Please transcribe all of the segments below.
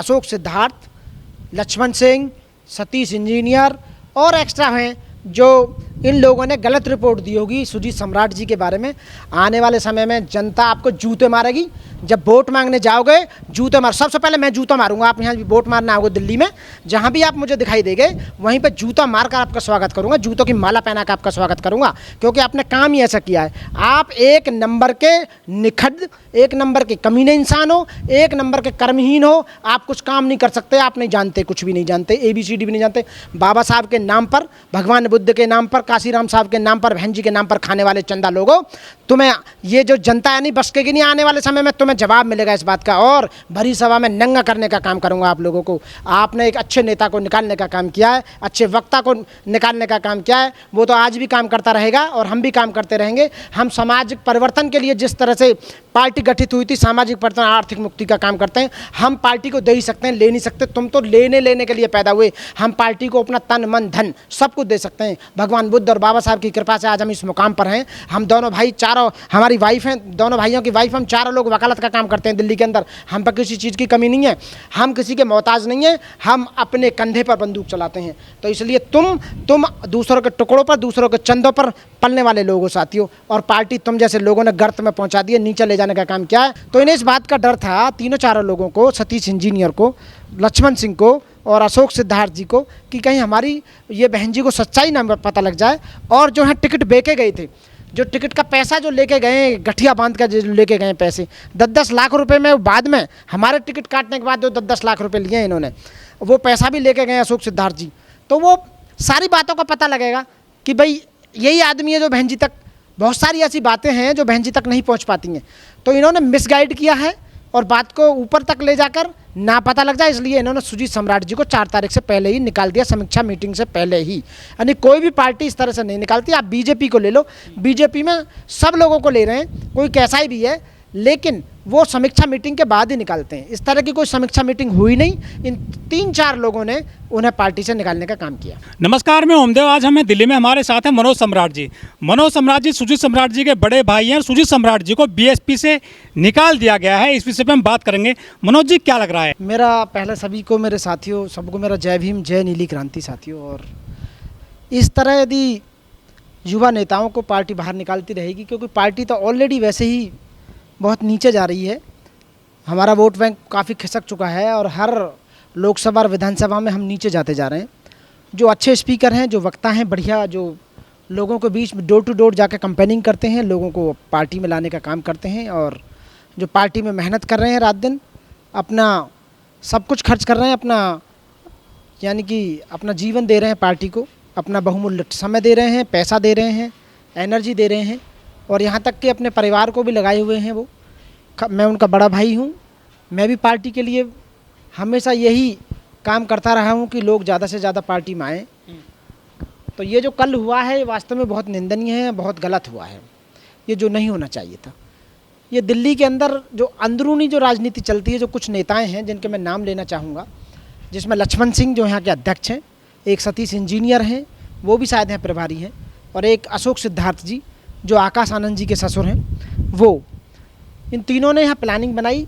Ashok Siddharth, Lakshman Singh, Satish engineer और extra हैं जो इन लोगों ने गलत रिपोर्ट दी होगी सुजीत सम्राट जी के बारे में। आने वाले समय में जनता आपको जूते मारेगी। जब वोट मांगने जाओगे जूते मार, सबसे पहले मैं जूता मारूंगा। आप यहाँ वोट मारना आओगे दिल्ली में, जहाँ भी आप मुझे दिखाई देंगे वहीं पे जूता मारकर आपका स्वागत करूंगा, जूतों की माला पहना कर आपका स्वागत करूंगा, क्योंकि आपने काम ही ऐसा किया है। आप एक नंबर के निखद, एक नंबर के कमीने इंसान हो, एक नंबर के कर्महीन हो। आप कुछ काम नहीं कर सकते, आप नहीं जानते, कुछ भी नहीं जानते, ABCD भी नहीं जानते। बाबा साहब के नाम पर, भगवान बुद्ध के नाम पर, काशीराम साहब के नाम पर, बहन जी के नाम पर खाने वाले चंदा लोगों, तुम्हें ये जो जनता है नहीं बसकेगी नहीं। आने वाले समय में तुम्हें जवाब मिलेगा इस बात का, और भरी सभा में नंगा करने का काम करूंगा आप लोगों को। आपने एक अच्छे नेता को निकालने का काम किया है, अच्छे वक्ता को निकालने का काम किया है, वो तो आज भी काम करता रहेगा और हम भी काम करते रहेंगे। हम सामाजिक परिवर्तन के लिए जिस तरह से पार्टी गठित हुई थी, सामाजिक परिवर्तन, आर्थिक मुक्ति का काम करते हैं। हम पार्टी को दे ही सकते हैं, ले नहीं सकते। तुम तो लेने के लिए पैदा हुए, हम पार्टी को अपना तन मन धन सब कुछ दे सकते हैं। भगवान बुद्ध और बाबा साहब की कृपा से आज हम इस मुकाम पर हैं। हम दोनों भाई, चारों हमारी वाइफ हैं, दोनों भाइयों की वाइफ, हम चारों लोग वकालत का काम करते हैं दिल्ली के अंदर। हम पर किसी चीज़ की कमी नहीं है, हम किसी के मोहताज नहीं हैं, हम अपने कंधे पर बंदूक चलाते हैं। तो इसलिए तुम दूसरों के टुकड़ों पर, दूसरों के चंदों पर पलने वाले लोग हो साथियों, और पार्टी तुम जैसे लोगों ने गर्त में पहुंचा दिए, नीचे ले जाने का काम किया है। तो इन्हें इस बात का डर था, तीनों चारों लोगों को, सतीश इंजीनियर को, लक्ष्मण सिंह को और अशोक सिद्धार्थ जी को, कि कहीं हमारी ये बहन जी को सच्चाई ना पता लग जाए। और जो है टिकट बेचे गए थे, जो टिकट का पैसा जो लेके गए, गठिया बांध कर जो लेके गए पैसे 10-10 लाख रुपए में, बाद में हमारे टिकट काटने के बाद जो 10-10 लाख रुपए लिए इन्होंने, वो पैसा भी लेके गए अशोक सिद्धार्थ जी। तो वो सारी बातों का पता लगेगा कि भाई यही आदमी है जो बहन जी तक, बहुत सारी ऐसी बातें हैं जो बहन जी तक नहीं पहुंच पाती हैं। तो इन्होंने मिसगाइड किया है और बात को ऊपर तक ले जाकर ना पता लग जाए, इसलिए इन्होंने सुजीत सम्राट जी को 4 तारीख से पहले ही निकाल दिया, समीक्षा मीटिंग से पहले ही। यानी कोई भी पार्टी इस तरह से नहीं निकालती। आप बीजेपी को ले लो, बीजेपी में सब लोगों को ले रहे हैं, कोई कैसा ही भी है, लेकिन वो समीक्षा मीटिंग के बाद ही निकालते हैं। इस तरह की कोई समीक्षा मीटिंग हुई नहीं, इन 3-4 लोगों ने उन्हें पार्टी से निकालने का काम किया। नमस्कार, मैं ओमदेव। आज हमें दिल्ली में हमारे साथ हैं मनोज सम्राट जी। मनोज सम्राट जी सुजीत सम्राट जी के बड़े भाई हैं। सुजीत सम्राट जी को BSP से निकाल दिया गया है, इस विषय पर हम बात करेंगे। मनोज जी, क्या लग रहा है? मेरा पहले सभी को, मेरे साथियों सबको मेरा जय भीम, जय नीली क्रांति साथियों। और इस तरह यदि युवा नेताओं को पार्टी बाहर निकालती रहेगी, क्योंकि पार्टी तो ऑलरेडी वैसे ही बहुत नीचे जा रही है, हमारा वोट बैंक काफ़ी खिसक चुका है और हर लोकसभा और विधानसभा में हम नीचे जाते जा रहे हैं। जो अच्छे स्पीकर हैं, जो वक्ता हैं बढ़िया, जो लोगों के बीच में डोर टू डोर जाकर कैंपेनिंग करते हैं, लोगों को पार्टी में लाने का काम करते हैं, और जो पार्टी में मेहनत कर रहे हैं, रात दिन अपना सब कुछ खर्च कर रहे हैं, अपना यानी कि अपना जीवन दे रहे हैं पार्टी को, अपना बहुमूल्य समय दे रहे हैं, पैसा दे रहे हैं, एनर्जी दे रहे हैं, और यहाँ तक कि अपने परिवार को भी लगाए हुए हैं। वो मैं उनका बड़ा भाई हूँ। मैं भी पार्टी के लिए हमेशा यही काम करता रहा हूँ कि लोग ज़्यादा से ज़्यादा पार्टी में आएँ। तो ये जो कल हुआ है, ये वास्तव में बहुत निंदनीय है, बहुत गलत हुआ है, ये जो नहीं होना चाहिए था। ये दिल्ली के अंदर जो अंदरूनी जो राजनीति चलती है, जो कुछ नेताएं हैं जिनके मैं नाम लेना चाहूँगा, जिसमें लक्ष्मण सिंह जो यहाँ के अध्यक्ष हैं, एक सतीश इंजीनियर हैं, वो भी शायद यहाँ प्रभारी हैं, और एक अशोक सिद्धार्थ जी जो आकाश आनंद जी के ससुर हैं, वो, इन तीनों ने यहाँ प्लानिंग बनाई।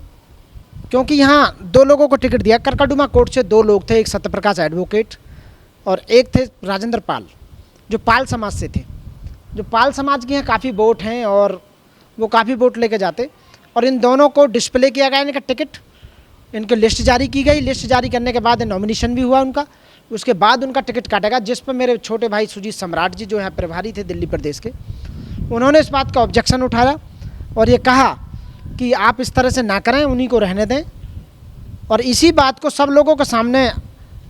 क्योंकि यहाँ 2 लोगों को टिकट दिया, करकड़डुमा कोर्ट से 2 लोग थे, एक सत्यप्रकाश एडवोकेट और एक थे राजेंद्र पाल, जो पाल समाज से थे। जो पाल समाज के यहाँ काफ़ी वोट हैं और वो काफ़ी वोट लेके जाते, और इन दोनों को डिस्प्ले किया गया इनका टिकट, इनकी लिस्ट जारी की गई। लिस्ट जारी करने के बाद नॉमिनेशन भी हुआ उनका, उसके बाद उनका टिकट काटा गया, जिस पर मेरे छोटे भाई सुजीत सम्राट जी जो यहाँ प्रभारी थे दिल्ली प्रदेश के, उन्होंने इस बात का ऑब्जेक्शन उठाया और ये कहा कि आप इस तरह से ना करें, उन्हीं को रहने दें। और इसी बात को सब लोगों के सामने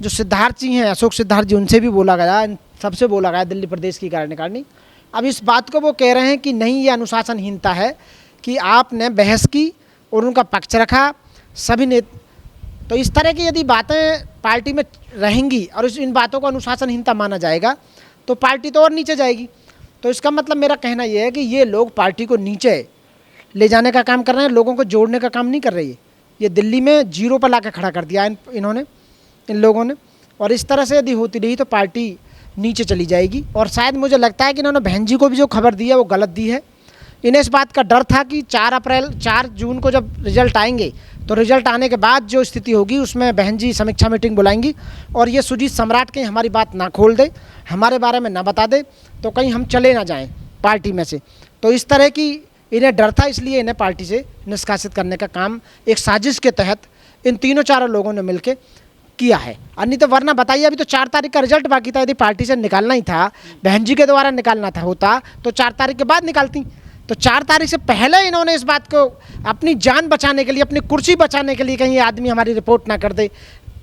जो सिद्धार्थ जी हैं, अशोक सिद्धार्थ जी, उनसे भी बोला गया, सबसे बोला गया, दिल्ली प्रदेश की कार्यकारिणी। अब इस बात को वो कह रहे हैं कि नहीं, ये अनुशासनहीनता है कि आपने बहस की और उनका पक्ष रखा सभी ने। तो इस तरह की यदि बातें पार्टी में रहेंगी और इन बातों को अनुशासनहीनता माना जाएगा तो पार्टी तो और नीचे जाएगी। तो इसका मतलब मेरा कहना यह है कि ये लोग पार्टी को नीचे ले जाने का काम कर रहे हैं, लोगों को जोड़ने का काम नहीं कर रही है। ये दिल्ली में जीरो पर ला कर खड़ा कर दिया इन्होंने, इन लोगों ने। और इस तरह से यदि होती रही तो पार्टी नीचे चली जाएगी। और शायद मुझे लगता है कि इन्होंने बहन जी को भी जो खबर दी है वो गलत दी है, इन्हें इस बात का डर था कि 4 जून को जब रिजल्ट आएंगे तो रिजल्ट आने के बाद जो स्थिति होगी उसमें बहन जी समीक्षा मीटिंग बुलाएंगी और ये सुजीत सम्राट कहीं हमारी बात ना खोल दे, हमारे बारे में ना बता दे, तो कहीं हम चले ना जाएं पार्टी में से। तो इस तरह की इन्हें डर था, इसलिए इन्हें पार्टी से निष्कासित करने का काम एक साजिश के तहत इन तीनों चारों लोगों ने मिलकर किया है। अन्य तो वरना बताइए, अभी तो 4 तारीख का रिजल्ट बाकी था। यदि पार्टी से निकालना ही था, बहन जी के द्वारा निकालना था होता तो 4 तारीख के बाद निकालती। तो 4 तारीख से पहले इन्होंने इस बात को अपनी जान बचाने के लिए, अपनी कुर्सी बचाने के लिए, कहीं ये आदमी हमारी रिपोर्ट ना कर दे,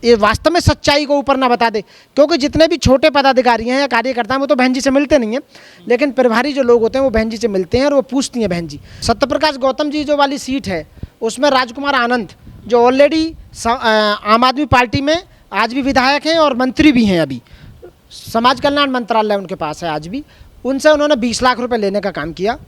ये वास्तव में सच्चाई को ऊपर ना बता दे। क्योंकि जितने भी छोटे पदाधिकारी हैं या कार्यकर्ता हैं वो तो बहन जी से मिलते नहीं हैं, लेकिन प्रभारी जो लोग होते हैं वो बहन जी से मिलते हैं और वो पूछती हैं बहन जी। सत्यप्रकाश गौतम जी जो वाली सीट है उसमें राजकुमार आनंद जो ऑलरेडी आम आदमी पार्टी में आज भी विधायक हैं और मंत्री भी हैं, अभी समाज कल्याण मंत्रालय उनके पास है आज भी, उनसे उन्होंने 20 लाख रुपए लेने का काम किया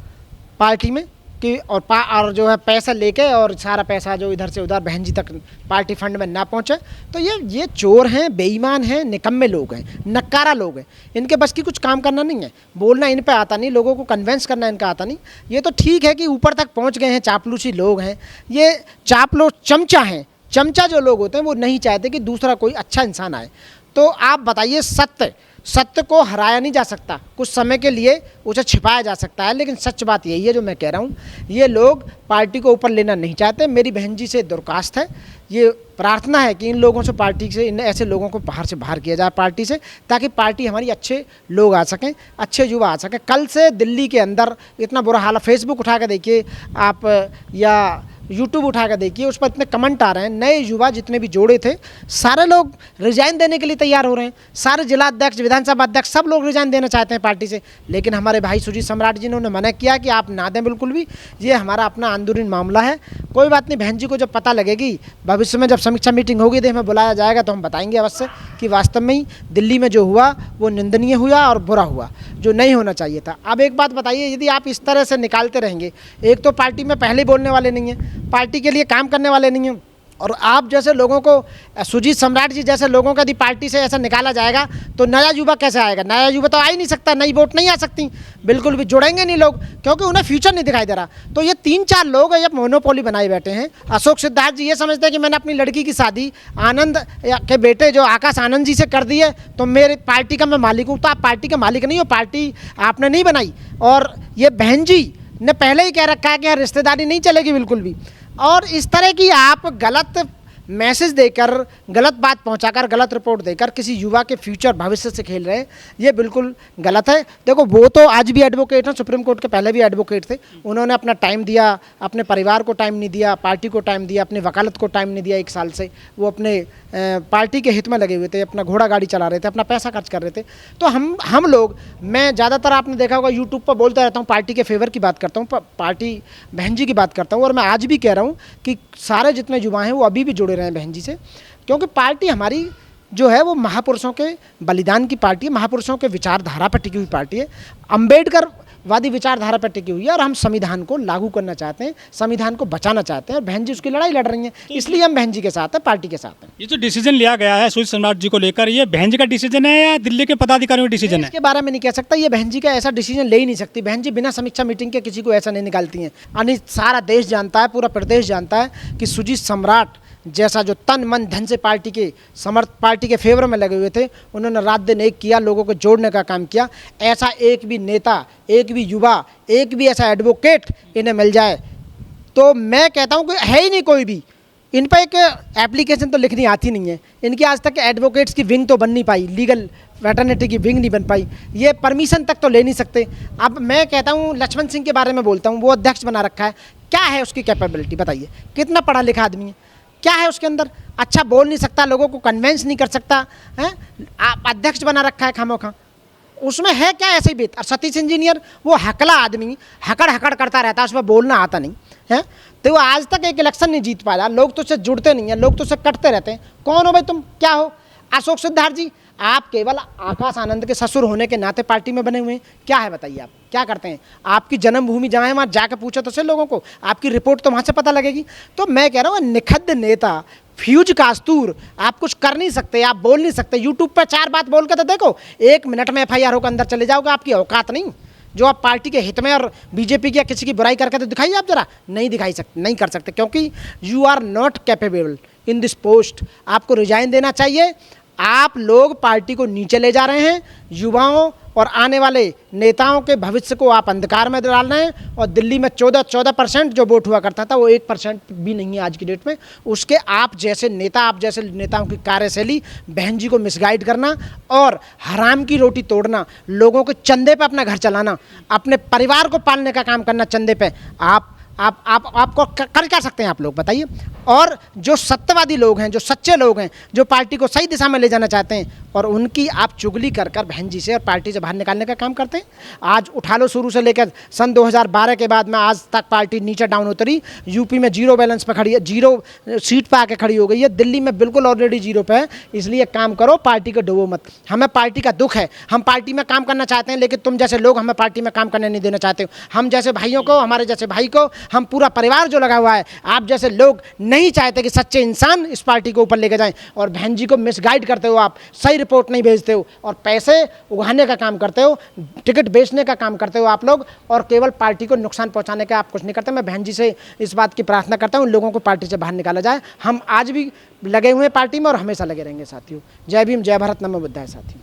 पार्टी में कि और जो है पैसा लेके और सारा पैसा जो इधर से उधर बहन जी तक पार्टी फंड में ना पहुंचे। तो ये चोर हैं, बेईमान हैं, निकम्मे लोग हैं, नक्कारा लोग हैं। इनके बस की कुछ काम करना नहीं है, बोलना इन पे आता नहीं, लोगों को कन्वेंस करना इनका आता नहीं। ये तो ठीक है कि ऊपर तक पहुंच गए हैं, चापलूसी लोग हैं, ये चापलूस चमचा हैं। चमचा जो लोग होते हैं वो नहीं चाहते कि दूसरा कोई अच्छा इंसान आए। तो आप बताइए, सत्य को हराया नहीं जा सकता, कुछ समय के लिए उसे छिपाया जा सकता है, लेकिन सच बात यही है जो मैं कह रहा हूँ, ये लोग पार्टी को ऊपर लेना नहीं चाहते। मेरी बहन जी से दरख्वास्त है, ये प्रार्थना है कि इन लोगों से, पार्टी से, इन ऐसे लोगों को बाहर से बाहर किया जाए पार्टी से, ताकि पार्टी हमारी अच्छे लोग आ सकें, अच्छे युवा आ सकें। कल से दिल्ली के अंदर इतना बुरा हाल है, फेसबुक उठा के देखिए आप या यूट्यूब उठा कर देखिए, उस पर इतने कमेंट आ रहे हैं। नए युवा जितने भी जोड़े थे सारे लोग रिजाइन देने के लिए तैयार हो रहे हैं, सारे जिला अध्यक्ष, विधानसभा अध्यक्ष सब लोग रिजाइन देना चाहते हैं पार्टी से। लेकिन हमारे भाई सुजीत सम्राट जी ने उन्हें मना किया कि आप ना दें बिल्कुल भी, ये हमारा अपना अंदरूनी मामला है। कोई बात नहीं, बहन जी को जब पता लगेगी, भविष्य में जब समीक्षा मीटिंग होगी तो हमें बुलाया जाएगा तो हम बताएंगे अवश्य कि वास्तव में ही दिल्ली में जो हुआ वो निंदनीय हुआ और बुरा हुआ, जो नहीं होना चाहिए था। अब एक बात बताइए, यदि आप इस तरह से निकालते रहेंगे, एक तो पार्टी में पहले बोलने वाले नहीं हैं, पार्टी के लिए काम करने वाले नहीं हैं, और आप जैसे लोगों को, सुजीत सम्राट जी जैसे लोगों का यदि पार्टी से ऐसा निकाला जाएगा तो नया युवा कैसे आएगा? नया युवा तो आ ही नहीं सकता, नई वोट नहीं आ सकती, बिल्कुल भी जुड़ेंगे नहीं लोग, क्योंकि उन्हें फ्यूचर नहीं दिखाई दे रहा। तो ये 3-4 लोग जब मोनोपोली बनाए बैठे हैं। अशोक सिद्धार्थ जी ये समझते हैं कि मैंने अपनी लड़की की शादी आनंद के बेटे जो आकाश आनंद जी से कर दी है तो मेरे पार्टी का मैं मालिक हूँ। तो आप पार्टी का मालिक नहीं हो, पार्टी आपने नहीं बनाई। और ये बहन जी ने पहले ही कह रखा है कि यहाँ रिश्तेदारी नहीं चलेगी बिल्कुल भी। और इस तरह की आप गलत मैसेज देकर, गलत बात पहुंचाकर, गलत रिपोर्ट देकर किसी युवा के फ्यूचर भविष्य से खेल रहे हैं, ये बिल्कुल गलत है। देखो, वो तो आज भी एडवोकेट हैं, सुप्रीम कोर्ट के पहले भी एडवोकेट थे, उन्होंने अपना टाइम दिया, अपने परिवार को टाइम नहीं दिया, पार्टी को टाइम दिया, अपनी वकालत को टाइम नहीं दिया। 1 साल से वो अपने पार्टी के हित में लगे हुए थे, अपना घोड़ा गाड़ी चला रहे थे, अपना पैसा खर्च कर रहे थे। तो हम लोग, मैं ज़्यादातर आपने देखा होगा यूट्यूब पर बोलता रहता हूँ, पार्टी के फेवर की बात करता हूँ, पार्टी बहन जी की बात करता हूँ। और मैं आज भी कह रहा हूँ कि सारे जितने युवा हैं वो अभी भी जुड़े रहे हैं बहन जी से, क्योंकि पार्टी हमारी जो है वो महापुरुषों के बलिदान की पार्टी है, महापुरुषों के विचारधारा पर टिकी हुई पार्टी है, अम्बेडकर वादी विचारधारा पर टिकी हुई है। और हम संविधान को लागू करना चाहते हैं, संविधान को बचाना चाहते हैं, और बहन जी उसकी लड़ाई लड़ रही हैं, इसलिए हम बहन जी के साथ हैं, पार्टी के साथ हैं। ये जो डिसीजन लिया गया है सुजीत सम्राट जी को लेकर, ये बहन जी का डिसीजन है या दिल्ली के पदाधिकारियों का डिसीजन है? इसके बारे में नहीं कह सकता, ये बहन जी का ऐसा डिसीजन ले ही नहीं सकती। बहन जी बिना समीक्षा मीटिंग के किसी को ऐसा नहीं निकालती हैं। यानी सारा देश जानता है, पूरा प्रदेश जानता है कि सुजीत सम्राट जैसा जो तन मन धन से पार्टी के फेवर में लगे हुए थे, उन्होंने रात दिन एक किया, लोगों को जोड़ने का काम किया। ऐसा एक भी नेता, एक भी युवा, एक भी ऐसा एडवोकेट इन्हें मिल जाए तो मैं कहता हूँ कि है ही नहीं कोई भी। इन पर एक एप्लीकेशन तो लिखनी आती नहीं है, इनकी आज तक एडवोकेट्स की विंग तो बन नहीं पाई, लीगल वेटरनिटी की विंग नहीं बन पाई, ये परमिशन तक तो ले नहीं सकते। अब मैं कहता हूँ लक्ष्मण सिंह के बारे में बोलता हूँ, वो अध्यक्ष बना रखा है, क्या है उसकी कैपेबिलिटी बताइए? कितना पढ़ा लिखा आदमी है, क्या है उसके अंदर? अच्छा बोल नहीं सकता, लोगों को कन्वेंस नहीं कर सकता है, आप अध्यक्ष बना रखा है खामोखा, उसमें है क्या ऐसे ही बेत? और सतीश इंजीनियर वो हकला आदमी, हकड़ करता रहता है, उसमें बोलना आता नहीं है, तो वो आज तक एक इलेक्शन नहीं जीत पाया। लोग तो उससे जुड़ते नहीं हैं, लोग तो उससे कटते रहते हैं। कौन हो भाई तुम, क्या हो? अशोक सिद्धार्थ जी, आप केवल आकाश आनंद के ससुर होने के नाते पार्टी में बने हुए हैं, क्या है बताइए? आप क्या करते हैं? आपकी जन्मभूमि जहाँ है वहाँ जाकर पूछो तो से लोगों को, आपकी रिपोर्ट तो वहाँ से पता लगेगी। तो मैं कह रहा हूँ निखद्द नेता, फ्यूज कास्तूर, आप कुछ कर नहीं सकते, आप बोल नहीं सकते। यूट्यूब पर 4 बात बोल के तो देखो, 1 मिनट में FIR होकर अंदर चले जाओगे, आपकी औकात नहीं। जो आप पार्टी के हित में और बीजेपी की या किसी की बुराई करके तो दिखाइए आप जरा, नहीं दिखाई सकते, नहीं कर सकते, क्योंकि you are not capable in this post. आपको रिजाइन देना चाहिए। आप लोग पार्टी को नीचे ले जा रहे हैं, युवाओं और आने वाले नेताओं के भविष्य को आप अंधकार में डाल रहे हैं। और दिल्ली में 14% जो वोट हुआ करता था वो 1% भी नहीं है आज की डेट में। उसके आप जैसे नेता, आप जैसे नेताओं की कार्यशैली, बहन जी को मिसगाइड करना और हराम की रोटी तोड़ना, लोगों के चंदे पे अपना घर चलाना, अपने परिवार को पालने का काम करना चंदे पे, आपको कर क्या सकते हैं आप लोग बताइए। और जो सत्यवादी लोग हैं, जो सच्चे लोग हैं, जो पार्टी को सही दिशा में ले जाना चाहते हैं, और उनकी आप चुगली कर बहन जी से और पार्टी से बाहर निकालने का काम करते हैं। आज उठा लो शुरू से लेकर सन 2012 के बाद में आज तक पार्टी नीचे डाउन उतरी। यूपी में 0 बैलेंस पर खड़ी है, 0 सीट पर आके खड़ी हो गई है। दिल्ली में बिल्कुल ऑलरेडी 0 पे है। इसलिए काम करो, पार्टी को डुबो मत। हमें पार्टी का दुख है, हम पार्टी में काम करना चाहते हैं, लेकिन तुम जैसे लोग हमें पार्टी में काम करने नहीं देना चाहते हो। हम जैसे भाइयों को, हमारे जैसे भाई को, हम पूरा परिवार जो लगा हुआ है, आप जैसे लोग नहीं चाहते कि सच्चे इंसान इस पार्टी को ऊपर लेके जाएं। और बहन जी को मिसगाइड करते हो आप, सही रिपोर्ट नहीं भेजते हो और पैसे उगाने का काम करते हो, टिकट बेचने का काम करते हो आप लोग, और केवल पार्टी को नुकसान पहुंचाने का आप कुछ नहीं करते। मैं बहन जी से इस बात की प्रार्थना करता हूं, लोगों को पार्टी से बाहर निकाला जाए। हम आज भी लगे हुए हैं पार्टी में और हमेशा लगे रहेंगे साथियों। जय भीम, जय भारत, नमो बुद्धाय साथियों।